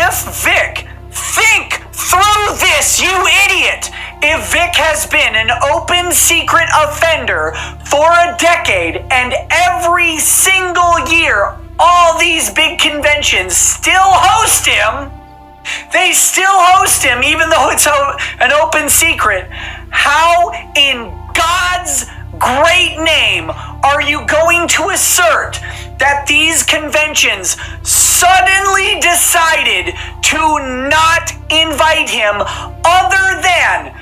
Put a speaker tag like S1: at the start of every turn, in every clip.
S1: if Vic, think through this, you idiot! If Vic has been an open secret offender for a decade and every single year all these big conventions still host him, they still host him even though it's an open secret, how in God's great name are you going to assert that these conventions suddenly decided to not invite him other than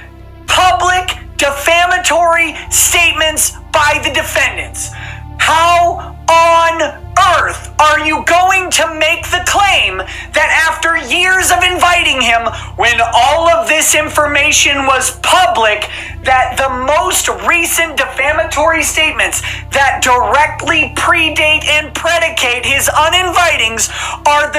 S1: public defamatory statements by the defendants? How on earth are you going to make the claim that after years of inviting him, when all of this information was public, that the most recent defamatory statements that directly predate and predicate his uninvitings are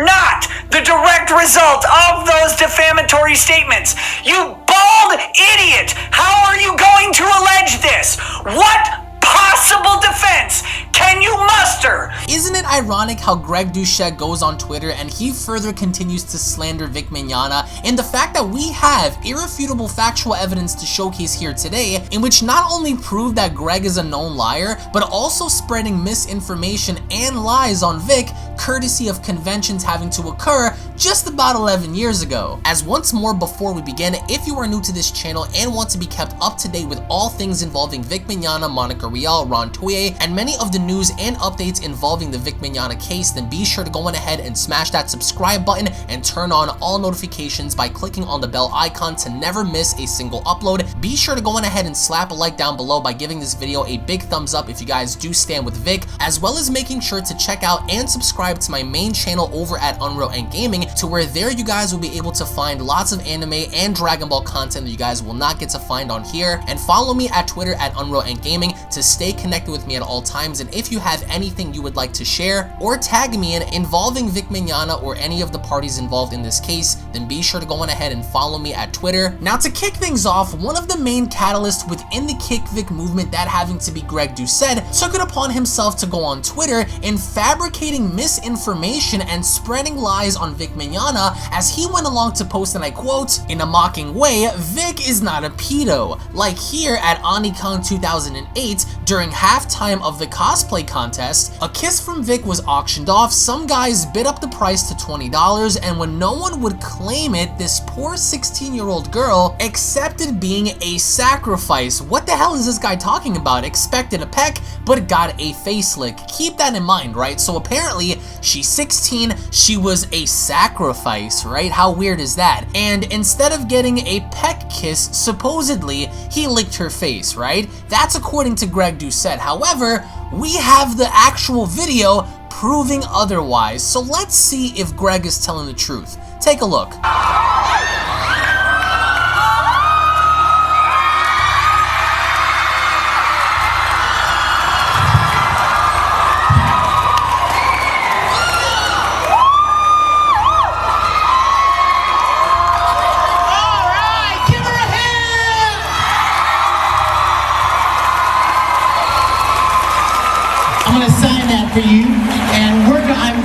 S1: not the direct result of those defamatory statements? You bald idiot! How are you going to allege this? What possible defense can you muster?
S2: Isn't it ironic how Greg Doucette goes on Twitter and he further continues to slander Vic Mignogna, and the fact that we have irrefutable factual evidence to showcase here today, in which not only prove that Greg is a known liar, but also spreading misinformation and lies on Vic, courtesy of conventions having to occur just about 11 years ago. As once more before we begin, if you are new to this channel and want to be kept up to date with all things involving Vic Mignogna, Monica Rial, Ron Toye, and many of the news and updates involving the Vic Mignogna case, then be sure to go on ahead and smash that subscribe button and turn on all notifications by clicking on the bell icon to never miss a single upload. Be sure to go on ahead and slap a like down below by giving this video a big thumbs up if you guys do stand with Vic, as well as making sure to check out and subscribe to my main channel over at Unreal and Gaming, to where there you guys will be able to find lots of anime and Dragon Ball content that you guys will not get to find on here. And follow me at Twitter at Unreal and Gaming to stay connected with me at all times. And if you have anything you would like to share or tag me in involving Vic Mignogna or any of the parties involved in this case, then be sure to go on ahead and follow me at Twitter. Now, to kick things off, one of the main catalysts within the KickVic movement, that having to be Greg Doucette, took it upon himself to go on Twitter and fabricating misinformation and spreading lies on Vic Mignogna, as he went along to post, and I quote, "In a mocking way, Vic is not a pedo. Like here at Onicon 2008, during halftime of the cosplay contest, a kiss from Vic was auctioned off. Some guys bid up the price to $20, and when no one would claim it, this poor 16-year-old girl accepted being a sacrifice." What the hell is this guy talking about? Expected a peck, but got a face lick. Keep that in mind, right? So apparently, she's 16, she was a sacrifice, right? How weird is that? And instead of getting a peck kiss, supposedly, he licked her face, right? That's according to Greg Doucette. However, we have the actual video proving otherwise, so let's see if Greg is telling the truth. Take a look.
S3: I'm gonna sign that for you, and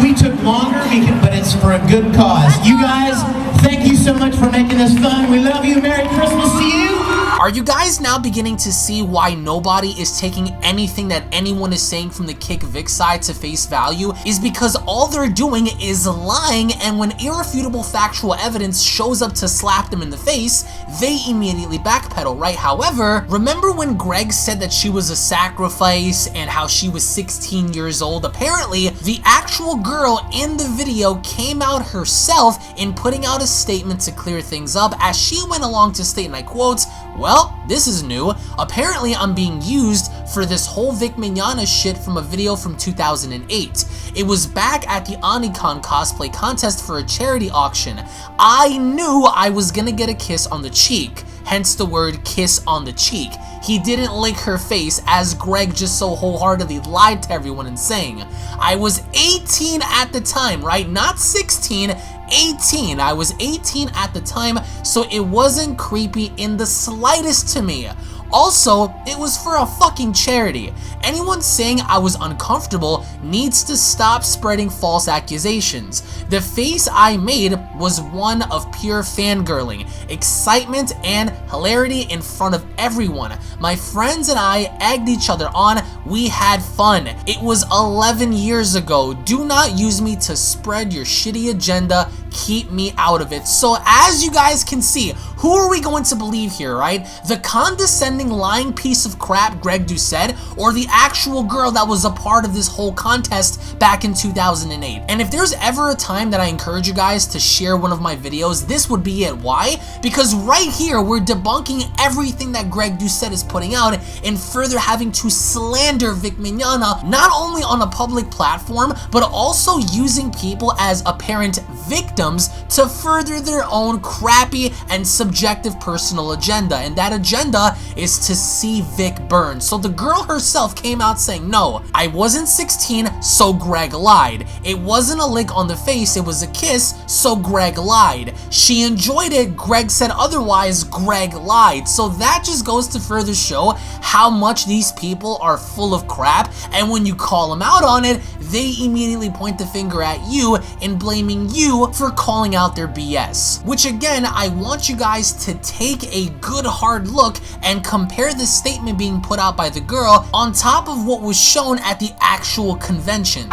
S3: we took longer, but it's for a good cause. You guys, thank you so much for making this fun. We love you. Merry Christmas to you.
S2: Are you guys now beginning to see why nobody is taking anything that anyone is saying from the KickVic side to face value? Is because all they're doing is lying, and when irrefutable factual evidence shows up to slap them in the face, they immediately backpedal, right? However, remember when Greg said that she was a sacrifice and how she was 16 years old? Apparently, the actual girl in the video came out herself in putting out a statement to clear things up, as she went along to state, and I quote, "Well, this is new. Apparently, I'm being used for this whole Vic Mignogna shit from a video from 2008. It was back at the Onicon cosplay contest for a charity auction. I knew I was gonna get a kiss on the cheek, hence the word kiss on the cheek. He didn't lick her face, as Greg just so wholeheartedly lied to everyone in saying. I was 18 at the time, right? Not 16, 18. I was 18 at the time, so it wasn't creepy in the slightest to me. Also, it was for a fucking charity. Anyone saying I was uncomfortable needs to stop spreading false accusations. The face I made was one of pure fangirling, excitement, and hilarity in front of everyone. My friends and I egged each other on. We had fun. It was 11 years ago. Do not use me to spread your shitty agenda. Keep me out of it. So as you guys can see, who are we going to believe here, right? The condescending, lying piece of crap Greg Doucette, or the actual girl that was a part of this whole contest back in 2008? And if there's ever a time that I encourage you guys to share one of my videos, this would be it. Why? Because right here, we're debunking everything that Greg Doucette is putting out and further having to slander Vic Mignogna, not only on a public platform, but also using people as apparent victims to further their own crappy and subjective personal agenda. And that agenda is to see Vic burn. So the girl herself came out saying, no, I wasn't 16, so Greg lied. It wasn't a lick on the face, it was a kiss, so Greg lied. She enjoyed it, Greg said otherwise, Greg lied. So that just goes to further show how much these people are full of crap, and when you call them out on it, they immediately point the finger at you and blaming you for calling out their BS. Which again, I want you guys to take a good hard look and compare the statement being put out by the girl on top of what was shown at the actual convention.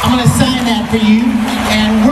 S3: I'm going to sign that for you, and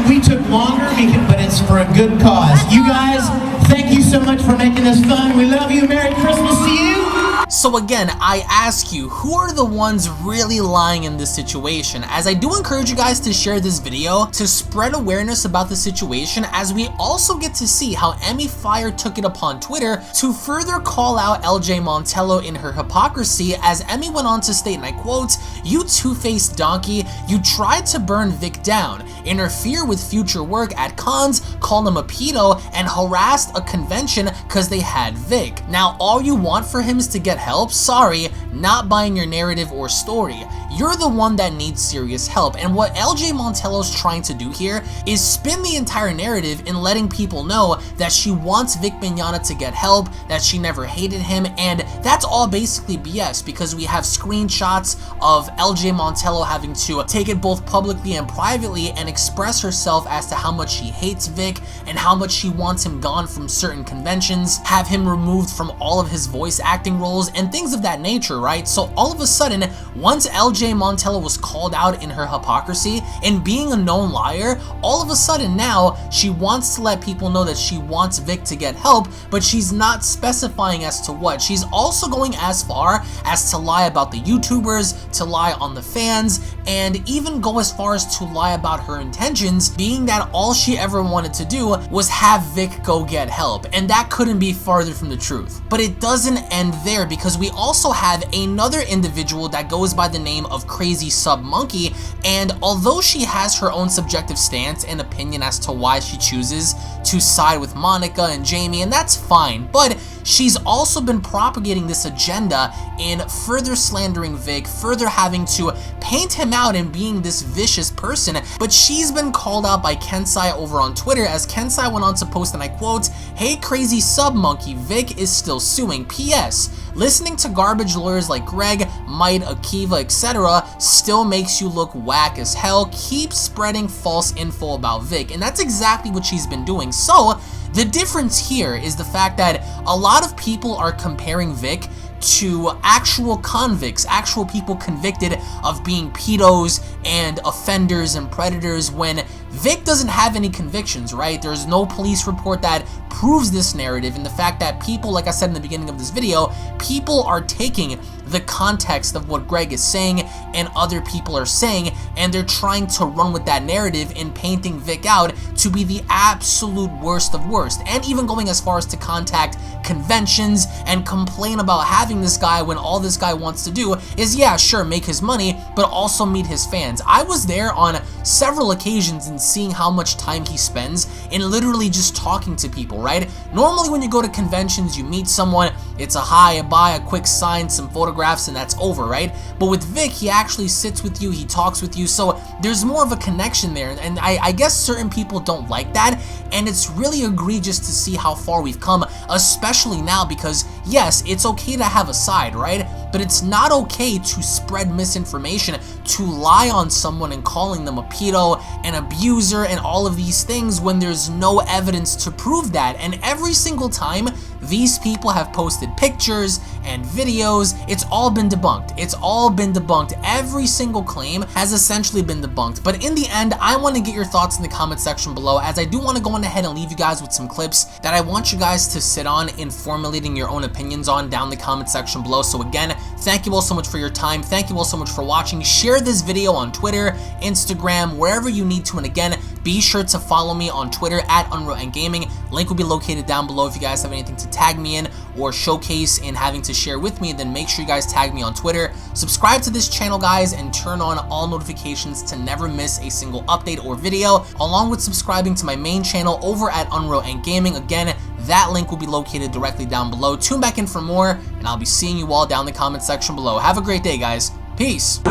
S3: we took longer, but it's for a good cause. You guys, thank you so much for making this fun. We love you. Merry Christmas to you.
S2: So again, I ask you, who are the ones really lying in this situation? As I do encourage you guys to share this video to spread awareness about the situation, as we also get to see how Emmy Fire took it upon Twitter to further call out LJ Montello in her hypocrisy, as Emmy went on to state, and I quote, "You two-faced donkey, you tried to burn Vic down, interfere with future work at cons, called him a pedo, and harassed a convention cause they had Vic. Now all you want for him is to get help? Sorry, not buying your narrative or story. You're the one that needs serious help." And what LJ Montello's trying to do here is spin the entire narrative in letting people know that she wants Vic Mignogna to get help, that she never hated him, and that's all basically BS, because we have screenshots of LJ Montello having to take it both publicly and privately and express herself as to how much she hates Vic and how much she wants him gone from certain conventions, have him removed from all of his voice acting roles, and things of that nature, right? So all of a sudden, once LJ Montello was called out in her hypocrisy and being a known liar, all of a sudden now she wants to let people know that she wants Vic to get help, but she's not specifying as to what. She's also going as far as to lie about the YouTubers, to lie on the fans, and even go as far as to lie about her intentions, being that all she ever wanted to do was have Vic go get help, and that couldn't be farther from the truth. But it doesn't end there, because we also have another individual that goes by the name of Crazy Sub Monkey, and although she has her own subjective stance and opinion as to why she chooses to side with Monica and Jamie, and that's fine, but she's also been propagating this agenda in further slandering Vic, further having to paint him out and being this vicious person. But she's been called out by Kensai over on Twitter, as Kensai went on to post, and I quote, "Hey Crazy Sub Monkey, Vic is still suing. P.S. Listening to garbage lawyers like Greg, Might, Akiva, etc. still makes you look whack as hell. Keep spreading false info about Vic." And that's exactly what she's been doing. So the difference here is the fact that a lot of people are comparing Vic to actual convicts, actual people convicted of being pedos and offenders and predators, when Vic doesn't have any convictions, right? There's no police report that proves this narrative, and the fact that people, like I said in the beginning of this video, people are taking the context of what Greg is saying and other people are saying, and they're trying to run with that narrative in painting Vic out to be the absolute worst of worst, and even going as far as to contact conventions and complain about having this guy when all this guy wants to do is, yeah, sure, make his money, but also meet his fans. I was there on several occasions and seeing how much time he spends in literally just talking to people, right? Normally when you go to conventions, you meet someone, it's a hi, a bye, a quick sign, some photographs, and that's over, right? But with Vic, he actually sits with you, he talks with you, so there's more of a connection there, and I guess certain people don't like that, and it's really egregious to see how far we've come, especially now, because yes, it's okay to have a side, right? But it's not okay to spread misinformation, to lie on someone and calling them a pedo, an abuser, and all of these things when there's no evidence to prove that. And every single time these people have posted pictures and videos, it's all been debunked. It's all been debunked. Every single claim has essentially been debunked. But in the end, I want to get your thoughts in the comment section below, as I do want to go on ahead and leave you guys with some clips that I want you guys to sit on in formulating your own opinions on down the comment section below. So again, thank you all so much for your time. Thank you all so much for watching. Share this video on Twitter, Instagram, wherever you need to. And again, be sure to follow me on Twitter at UnrealNetwork. Link will be located down below if you guys have anything to tag me in or showcase in having to share with me. Then make sure you guys tag me on Twitter. Subscribe to this channel, guys, and turn on all notifications to never miss a single update or video, along with subscribing to my main channel over at UnrealNetwork. Again, that link will be located directly down below. Tune back in for more, and I'll be seeing you all down in the comment section below. Have a great day, guys. Peace.
S3: If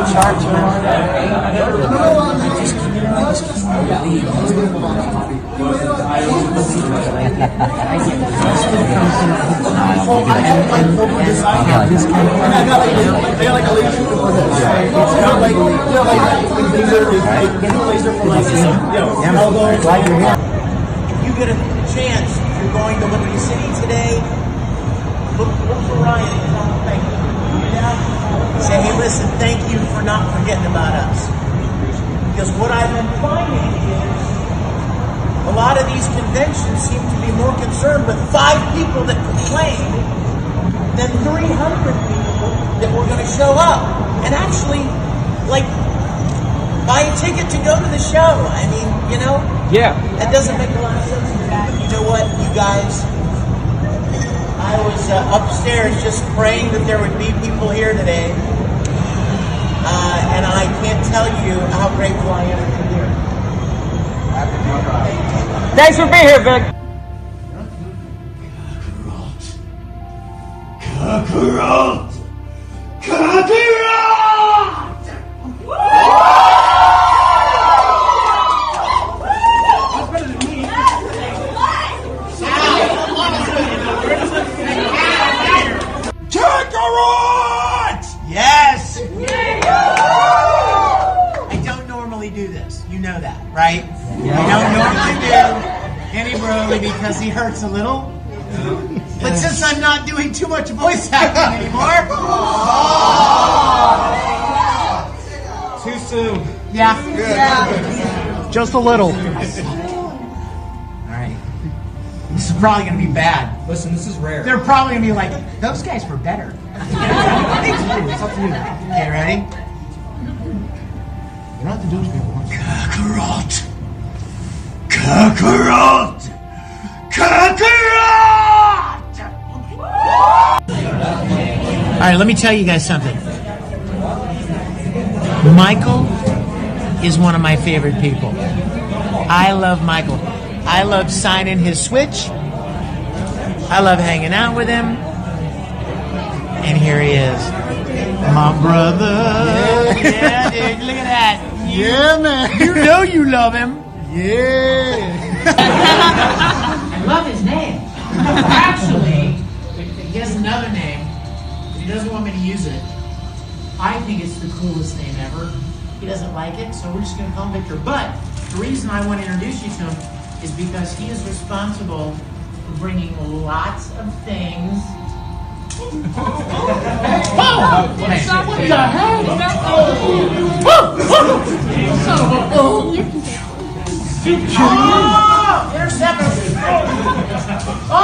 S3: you get a chance, if you're going to Liberty City today, look for Ryan and tell him thank you. Say, hey, listen, thank you for not forgetting about us. Because what I've been finding is a lot of these conventions seem to be more concerned with 5 people that complain than 300 people that were going to show up. And actually, like, buy a ticket to go to the show. I mean, you know?
S4: Yeah.
S3: That doesn't make a lot of sense to me. You know what, you guys? I was upstairs just praying that there would be people here today. And I can't tell you how grateful I am to be here.
S4: Thanks for being here, Vic.
S5: Kakarot! Kakarot!
S3: Yes! I don't normally do this. You know that, right? I don't normally do Kenny Brody because he hurts a little. But since I'm not doing too much voice acting anymore.
S4: Too soon.
S3: Yeah. Just a little. Alright. This is probably going to be bad.
S4: Listen, this is rare.
S3: They're probably going to be like, those guys were better. It's up to you. Okay, ready? You don't have to do it once.
S5: Kakarot! Kakarot! Kakarot!
S3: Alright, let me tell you guys something. Michael is one of my favorite people. I love Michael. I love signing his Switch. I love hanging out with him. And here he is. My brother. Yeah, dude, look at that. Yeah, man. You know you love him. Yeah. I love his name. Actually, he has another name. But he doesn't want me to use it. I think it's the coolest name ever. He doesn't like it, so we're just going to call him Victor. But the reason I want to introduce you to him is because he is responsible for bringing lots of things. What the hell? Oh, interception! Oh,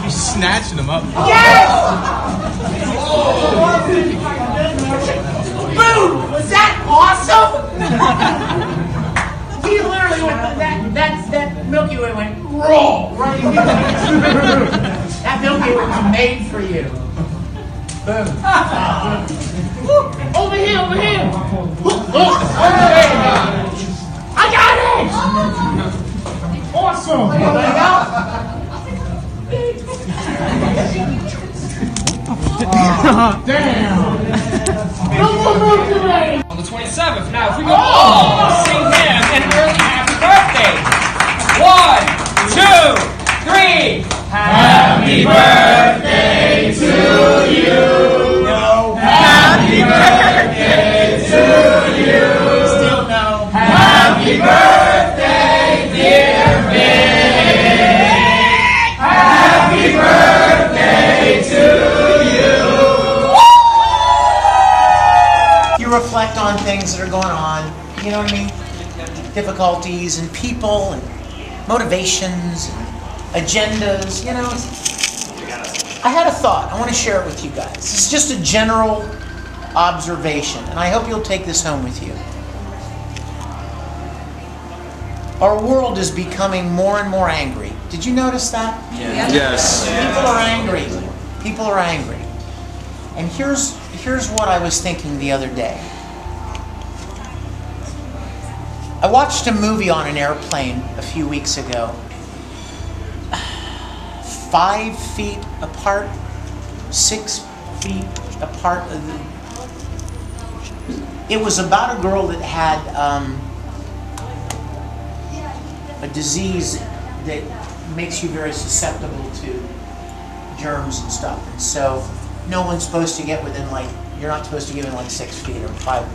S4: He's snatching them up.
S3: yes! Boom! Was that awesome? He really went, that Milky Way went roll right in your face. That Milky Way was made for you. Boom. Over here, over here. Look. I got it. Awesome. There you go. Damn. No more Milky Way.
S4: On the 27th. Now, if we go all sing him an early happy birthday. 1, 2, 3. Happy birthday to you.
S3: No.
S4: Happy birthday to you.
S3: Still no.
S4: Happy birthday, dear Vic. Happy birthday to you.
S3: You reflect on things that are going on, you know what I mean? Difficulties and people and motivations and agendas, you know. I had a thought. I want to share it with you guys. This is just a general observation, and I hope you'll take this home with you. Our world is becoming more and more angry. Did you notice that?
S6: Yes.
S3: People are angry. People are angry. And here's what I was thinking the other day. I watched a movie on an airplane a few weeks ago. 5 feet apart, 6 feet apart. It was about a girl that had a disease that makes you very susceptible to germs and stuff. And so no one's supposed to get within, like, you're not supposed to get within like 6 feet or 5.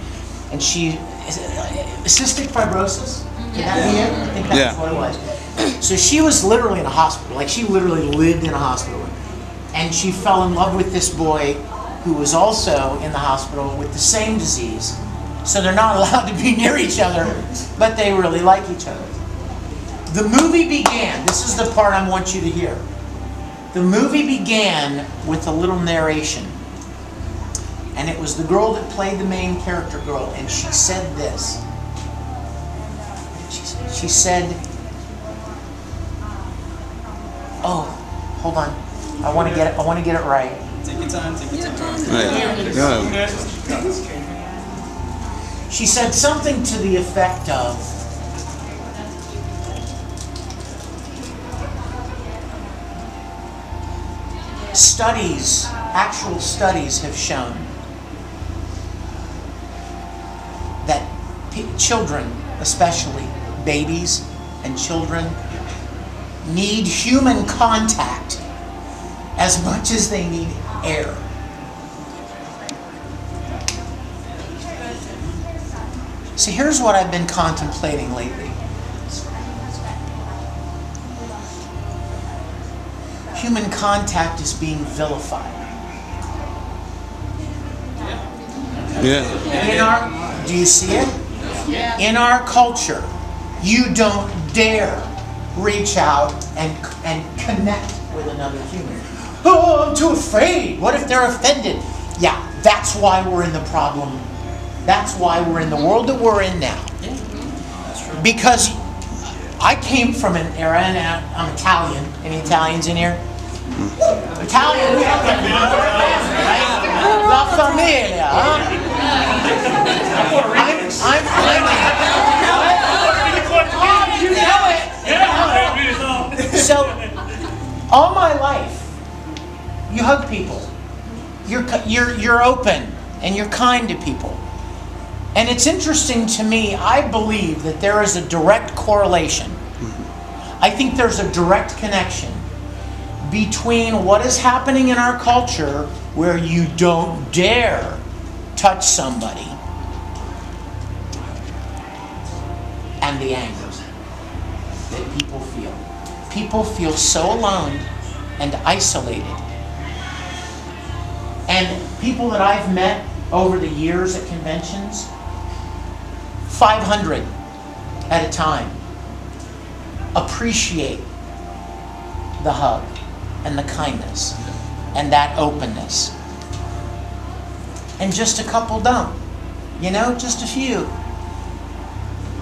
S3: And she, cystic fibrosis, could that be it? I think that's what it was. So she was literally in a hospital, like she literally lived in a hospital. And she fell in love with this boy who was also in the hospital with the same disease. So they're not allowed to be near each other, but they really like each other. The movie began, this is the part I want you to hear. The movie began with a little narration. And it was the girl that played the main character girl, and she said this. She said, oh, hold on. I want to get it right.
S4: Take your time, take your time.
S6: Right.
S3: She said something to the effect of, actual studies have shown that children, especially babies and children, need human contact as much as they need air. So here's what I've been contemplating lately. Human contact is being vilified.
S6: Yeah.
S3: Do you see it? In our culture, you don't dare reach out and connect with another human. Oh, I'm too afraid. What if they're offended? Yeah, that's why we're in the problem. That's why we're in the world that we're in now. Because I came from an era, and I'm Italian. Any Italians in here? Italian. La famiglia. Huh? You know it. So, all my life, you hug people. You're open and you're kind to people. And it's interesting to me, I believe that there is a direct correlation. I think there's a direct connection between what is happening in our culture where you don't dare touch somebody and the anger that people feel. People feel so alone and isolated. And people that I've met over the years at conventions, 500 at a time, appreciate the hug and the kindness and that openness. And just a couple don't. You know, just a few.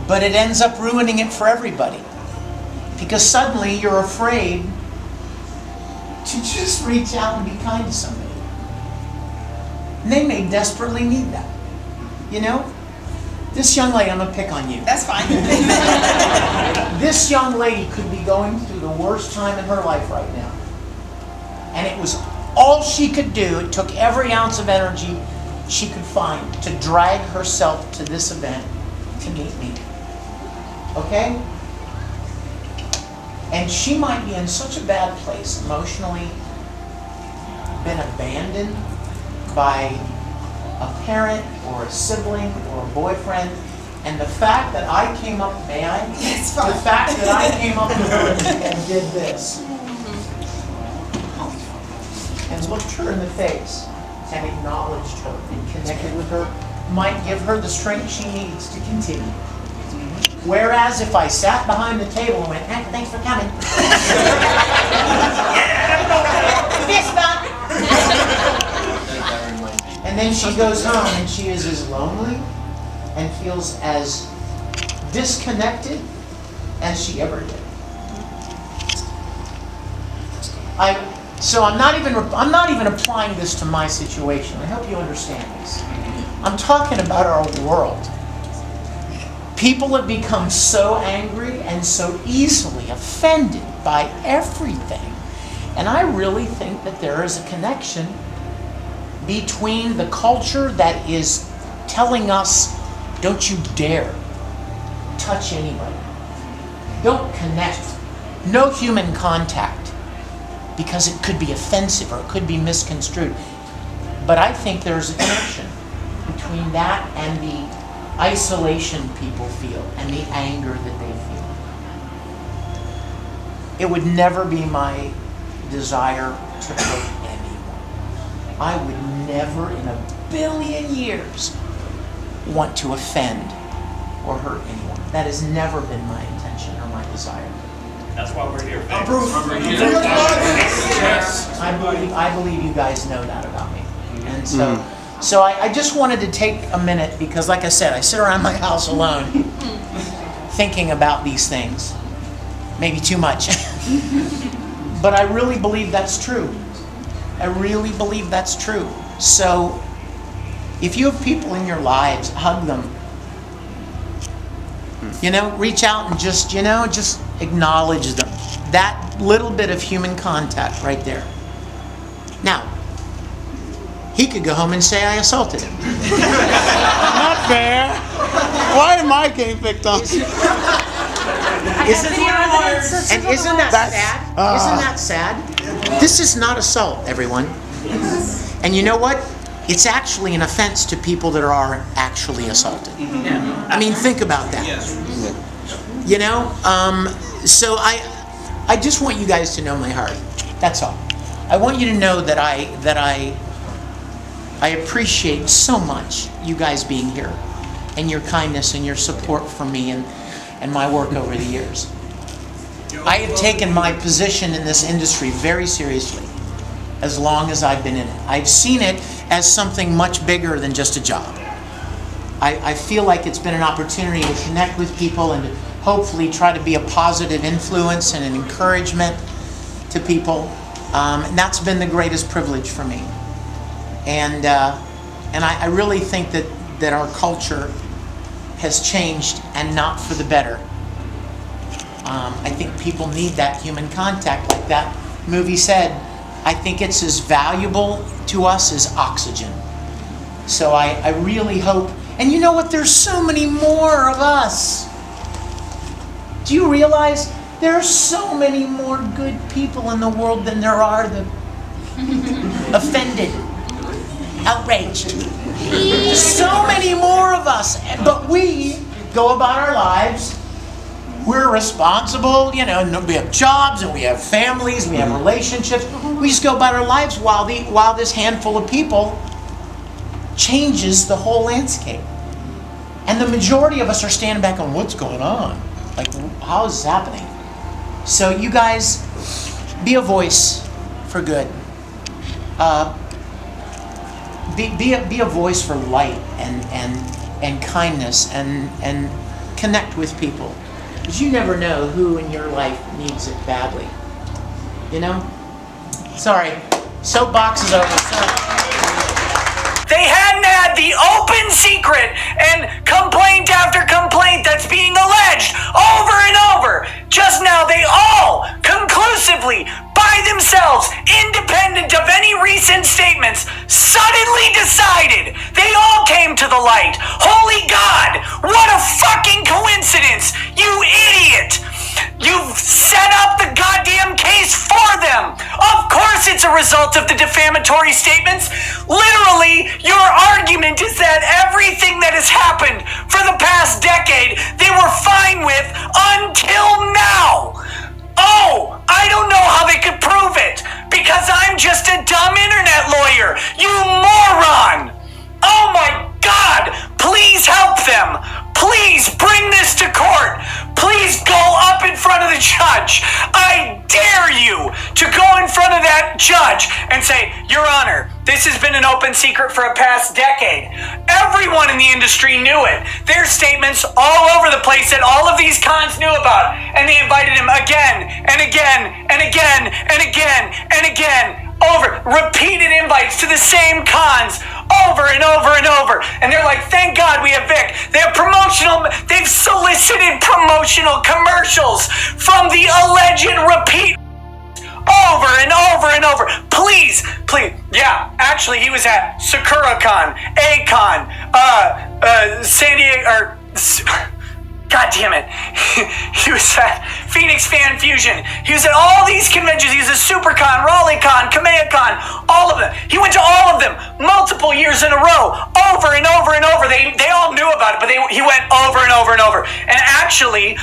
S3: But it ends up ruining it for everybody. Because suddenly you're afraid to just reach out and be kind to somebody. And they may desperately need that. You know? This young lady, I'm going to pick on you.
S7: That's fine.
S3: This young lady could be going through the worst time in her life right now. And it was all she could do. It took every ounce of energy she could find to drag herself to this event to meet me. Okay? And she might be in such a bad place emotionally, been abandoned by a parent or a sibling or a boyfriend, and the fact that I came up, may I?
S7: It's fine.
S3: The fact that I came up to her and did this, and looked her in the face and acknowledged her and connected with her, might give her the strength she needs to continue. Whereas if I sat behind the table and went, thanks for coming. Fist bump. And then she goes home and she is as lonely and feels as disconnected as she ever did. So I'm not even applying this to my situation. I hope you understand this. I'm talking about our world. People have become so angry and so easily offended by everything. And I really think that there is a connection between the culture that is telling us, don't you dare touch anybody. Don't connect. No human contact. Because it could be offensive or it could be misconstrued. But I think there's a connection between that and the isolation people feel and the anger that they feel. It would never be my desire to hurt anyone. I would never in a billion years want to offend or hurt anyone. That has never been my intention or my desire.
S4: That's why we're here.
S3: I believe you guys know that about me. And so I just wanted to take a minute because, like I said, I sit around my house alone thinking about these things. Maybe too much. But I really believe that's true. I really believe that's true. So if you have people in your lives, hug them. You know, reach out and just acknowledge them. That little bit of human contact right there. Now, he could go home and say I assaulted him.
S6: Not fair. Why am I getting picked on?
S3: Isn't that sad? Isn't that sad? This is not assault, everyone. And you know what? It's actually an offense to people that are actually assaulted. I mean, think about that. You know? So I just want you guys to know my heart. That's all. I want you to know that I appreciate so much you guys being here and your kindness and your support for me and my work over the years. I have taken my position in this industry very seriously as long as I've been in it. I've seen it as something much bigger than just a job. I feel like it's been an opportunity to connect with people and to hopefully try to be a positive influence and an encouragement to people. And that's been the greatest privilege for me. And I really think that our culture has changed and not for the better. I think people need that human contact, like that movie said. I think it's as valuable to us as oxygen. So I really hope, and you know what, there's so many more of us. Do you realize there are so many more good people in the world than there are the offended, outraged? So many more of us, but we go about our lives. We're responsible, you know, we have jobs and we have families, we have relationships. We just go about our lives while this handful of people changes the whole landscape. And the majority of us are standing back on what's going on. Like, how is this happening? So you guys, be a voice for good. Be a voice for light and kindness and connect with people. Because you never know who in your life needs it badly. You know? Sorry. Soapbox is over. Sorry.
S1: They hadn't had the open secret and complaint after complaint that's being alleged over and over. Just now they all conclusively, by themselves, independent of any recent statements, suddenly decided. They all came to the light. Holy God, what a fucking coincidence, you idiot. You've set up the goddamn case for them. Of course it's a result of the defamatory statements. Literally, your argument is that everything that has happened for the past decade, they were fine with until now. Oh, I don't know how they could prove it, because I'm just a dumb internet lawyer. You moron. Oh my God, please help them. Please bring this to court. Please go up in front of the judge. I dare you to go in front of that judge and say, Your Honor, this has been an open secret for a past decade. Everyone in the industry knew it. There's statements all over the place that all of these cons knew about, and they invited him again and again and again and again and again. Over repeated invites to the same cons over and over and over, and they're like, thank God we have Vic. They've solicited promotional commercials from the alleged repeat over and over and over. Please, yeah, actually he was at SakuraCon, A-Con, San Diego, or God damn it. He was at Phoenix Fan Fusion. He was at all these conventions. He was at SuperCon, RaleighCon, KamehaCon, all of them. He went to all of them multiple years in a row, over and over and over. They all knew about it, but he went over and over and over. And actually,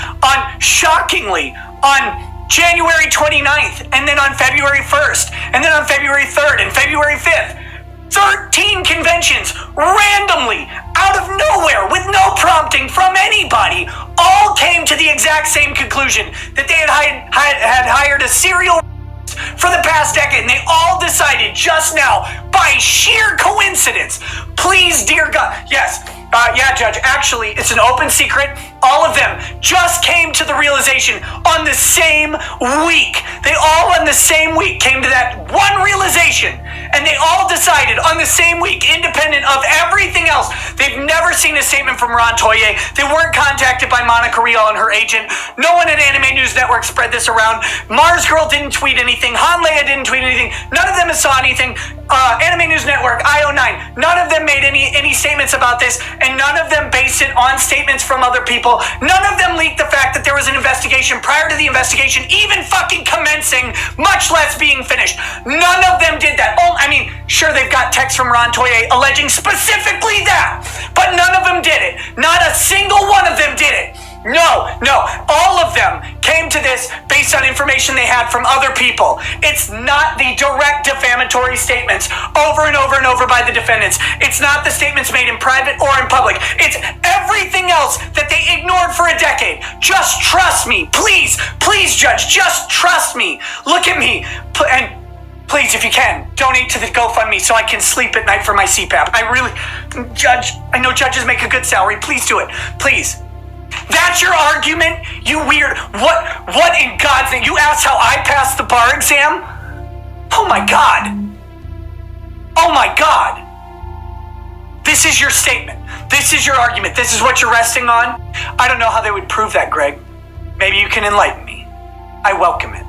S1: shockingly, on January 29th, and then on February 1st, and then on February 3rd, and February 5th, 13 conventions, randomly, out of nowhere, with no prompting from anybody, all came to the exact same conclusion that they had hired a serial for the past decade, and they all decided just now, by sheer coincidence, please, dear God, yes, yeah, Judge, actually, it's an open secret. All of them just came to the realization on the same week. They all on the same week came to that one realization, and they all decided on the same week, independent of everything else. They've never seen a statement from Ron Toye. They weren't contacted by Monica Rial and her agent. No one at Anime News Network spread this around. Mars Girl didn't tweet anything. Han Leia didn't tweet anything. None of them saw anything. Anime News Network, IO9, none of them made any statements about this, and none of them based it on statements from other people. None of them leaked the fact that there was an investigation prior to the investigation even fucking commencing, much less being finished. None of them did that. Oh, I mean, sure, they've got texts from Ron Toye alleging specifically that, but none of them did it. Not a single one of them did it. No, all of them came to this based on information they had from other people. It's not the direct defamatory statements over and over and over by the defendants. It's not the statements made in private or in public. It's everything else that they ignored for a decade. Just trust me. Please, Judge, just trust me. Look at me. And please, if you can, donate to the GoFundMe so I can sleep at night for my CPAP. Judge, I know judges make a good salary. Please do it. Please. That's your argument? You weird. What in God's name? You asked how I passed the bar exam? Oh my God. Oh my God. This is your statement. This is your argument. This is what you're resting on? I don't know how they would prove that, Greg. Maybe you can enlighten me. I welcome it.